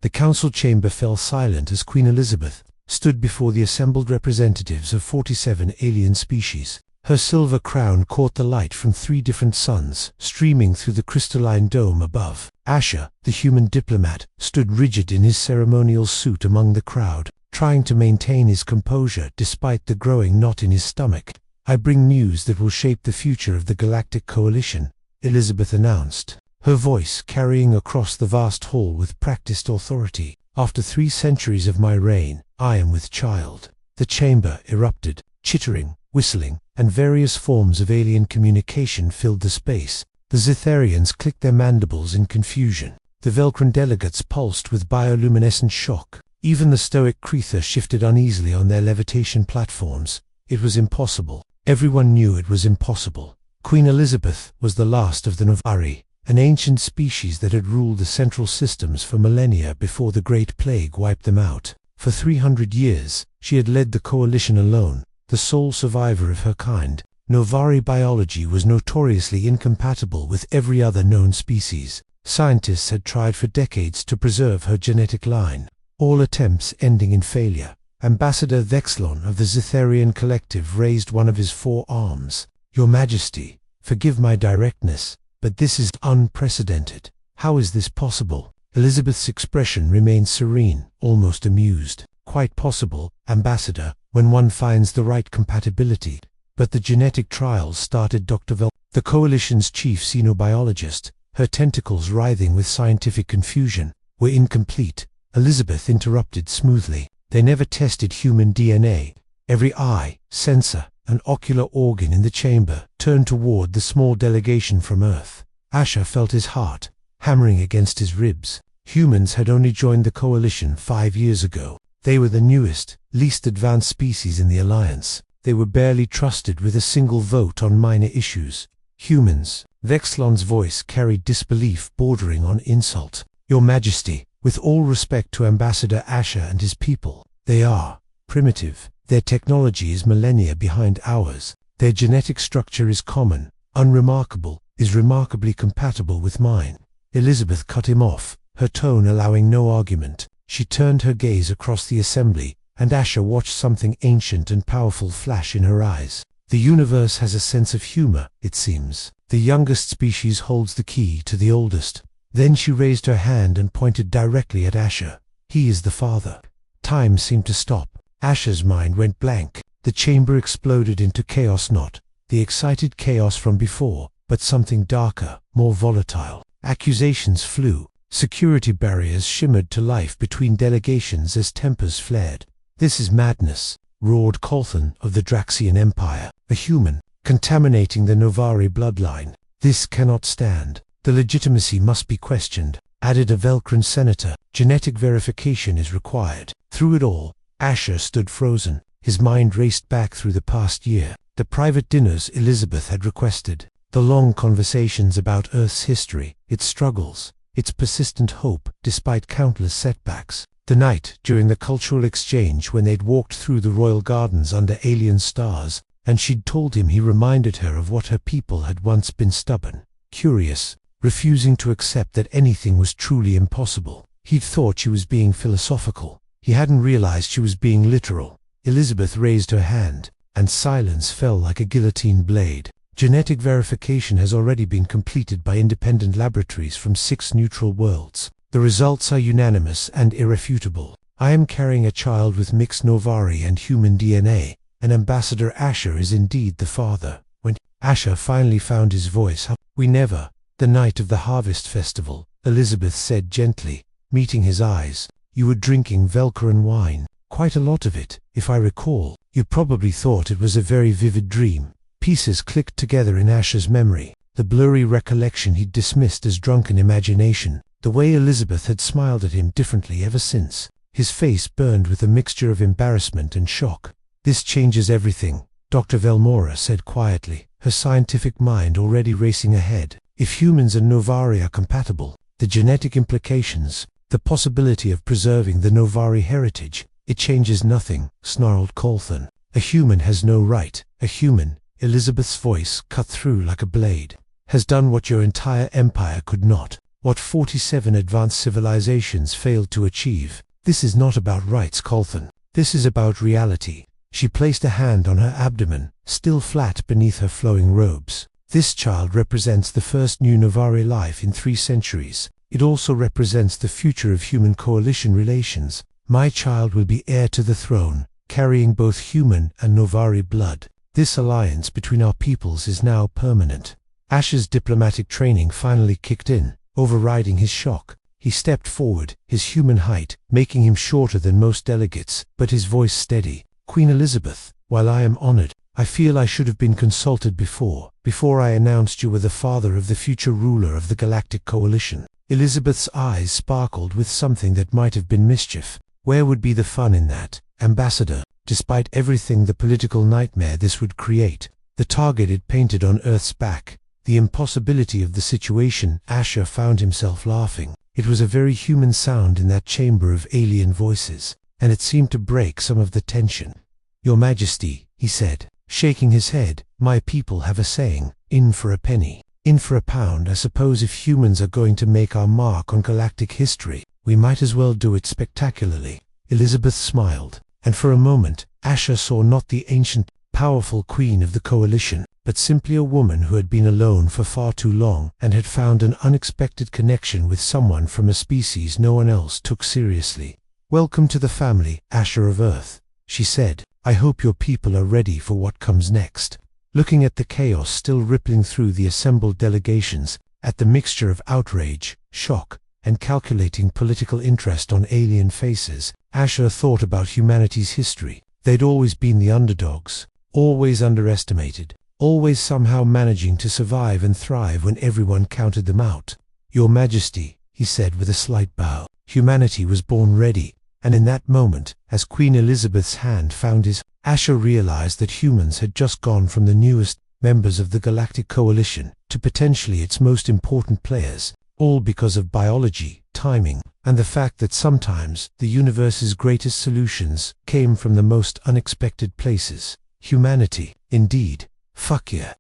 The council chamber fell silent as Queen Elizabeth stood before the assembled representatives of 47 alien species. Her silver crown caught the light from 3 different suns, streaming through the crystalline dome above. Asher, the human diplomat, stood rigid in his ceremonial suit among the crowd, trying to maintain his composure despite the growing knot in his stomach. "I bring news that will shape the future of the Galactic Coalition," Elizabeth announced, her voice carrying across the vast hall with practiced authority. "After 3 centuries of my reign, I am with child." The chamber erupted. Chittering, whistling, and various forms of alien communication filled the space. The Zitharians clicked their mandibles in confusion. The Velcran delegates pulsed with bioluminescent shock. Even the stoic Kretha shifted uneasily on their levitation platforms. It was impossible. Everyone knew it was impossible. Queen Elizabeth was the last of the Novari, an ancient species that had ruled the central systems for millennia before the Great Plague wiped them out. For 300 years, she had led the coalition alone, the sole survivor of her kind. Novari biology was notoriously incompatible with every other known species. Scientists had tried for decades to preserve her genetic line, all attempts ending in failure. Ambassador Vexlon of the Zitharian Collective raised one of his 4 arms. "Your Majesty, forgive my directness, but this is unprecedented. How is this possible?" Elizabeth's expression remained serene, almost amused. "Quite possible, Ambassador, when one finds the right compatibility. But the genetic trials started." Dr. The coalition's chief xenobiologist, her tentacles writhing with scientific confusion, were incomplete. Elizabeth interrupted smoothly. "They never tested human DNA." Every eye, sensor, and ocular organ in the chamber turned toward the small delegation from Earth. Asher felt his heart hammering against his ribs. Humans had only joined the coalition 5 years ago. They were the newest, least advanced species in the alliance. They were barely trusted with a single vote on minor issues. "Humans." Vexlon's voice carried disbelief bordering on insult. "Your Majesty, with all respect to Ambassador Asher and his people, they are primitive. Their technology is millennia behind ours. Their genetic structure is common, unremarkable, is remarkably compatible with mine." Elizabeth cut him off, her tone allowing no argument. She turned her gaze across the assembly, and Asher watched something ancient and powerful flash in her eyes. "The universe has a sense of humor, it seems. The youngest species holds the key to the oldest." Then she raised her hand and pointed directly at Asher. "He is the father." Time seemed to stop. Asher's mind went blank. The chamber exploded into chaos, not the excited chaos from before, but something darker, more volatile. Accusations flew. Security barriers shimmered to life between delegations as tempers flared. "This is madness," roared Colthan of the Draxian Empire, a human, contaminating the Novari bloodline. "This cannot stand. The legitimacy must be questioned," added a Velcran senator. "Genetic verification is required." Through it all, Asher stood frozen. His mind raced back through the past year. The private dinners Elizabeth had requested. The long conversations about Earth's history, its struggles, its persistent hope despite countless setbacks. The night during the cultural exchange when they'd walked through the royal gardens under alien stars, and she'd told him he reminded her of what her people had once been: stubborn, curious, refusing to accept that anything was truly impossible. He'd thought she was being philosophical. He hadn't realized she was being literal. Elizabeth raised her hand, and silence fell like a guillotine blade. "Genetic verification has already been completed by independent laboratories from 6 neutral worlds. The results are unanimous and irrefutable. I am carrying a child with mixed Novari and human DNA, and Ambassador Asher is indeed the father." When Asher finally found his voice, "We never." "The night of the harvest festival," Elizabeth said gently, meeting his eyes. "You were drinking Velcran wine. Quite a lot of it, if I recall. You probably thought it was a very vivid dream." Pieces clicked together in Asher's memory. The blurry recollection he'd dismissed as drunken imagination. The way Elizabeth had smiled at him differently ever since. His face burned with a mixture of embarrassment and shock. "This changes everything," Dr. Velmora said quietly, her scientific mind already racing ahead. "If humans and Novari are compatible, the genetic implications, the possibility of preserving the Novari heritage, it changes nothing," snarled Colthan. "A human has no right. A human," Elizabeth's voice cut through like a blade, "has done what your entire empire could not." what 47 advanced civilizations failed to achieve. This is not about rights, Colton. This is about reality. She placed a hand on her abdomen, still flat beneath her flowing robes. This child represents the first new Novari life in 3 centuries. It also represents the future of human coalition relations. My child will be heir to the throne, carrying both human and Novari blood. This alliance between our peoples is now permanent. Asher's diplomatic training finally kicked in, overriding his shock. He stepped forward, his human height making him shorter than most delegates, but his voice steady. Queen Elizabeth, while I am honored, I feel I should have been consulted before I announced you were the father of the future ruler of the Galactic Coalition. Elizabeth's eyes sparkled with something that might have been mischief. Where would be the fun in that, Ambassador? Despite everything, the political nightmare this would create, the target it painted on Earth's back, the impossibility of the situation, Asher found himself laughing. It was a very human sound in that chamber of alien voices, and it seemed to break some of the tension. Your Majesty, he said, shaking his head, my people have a saying, in for a penny, in for a pound. I suppose if humans are going to make our mark on galactic history, we might as well do it spectacularly. Elizabeth smiled, and for a moment, Asher saw not the ancient, powerful queen of the coalition, but simply a woman who had been alone for far too long and had found an unexpected connection with someone from a species no one else took seriously. Welcome to the family, Asher of Earth, she said. I hope your people are ready for what comes next. Looking at the chaos still rippling through the assembled delegations, at the mixture of outrage, shock, and calculating political interest on alien faces, Asher thought about humanity's history. They'd always been the underdogs, always underestimated, always somehow managing to survive and thrive when everyone counted them out. Your Majesty, he said with a slight bow, humanity was born ready. And in that moment, as Queen Elizabeth's hand found his, Asher realized that humans had just gone from the newest members of the Galactic Coalition to potentially its most important players, all because of biology, timing, and the fact that sometimes the universe's greatest solutions came from the most unexpected places. Humanity, indeed. Fuck yeah.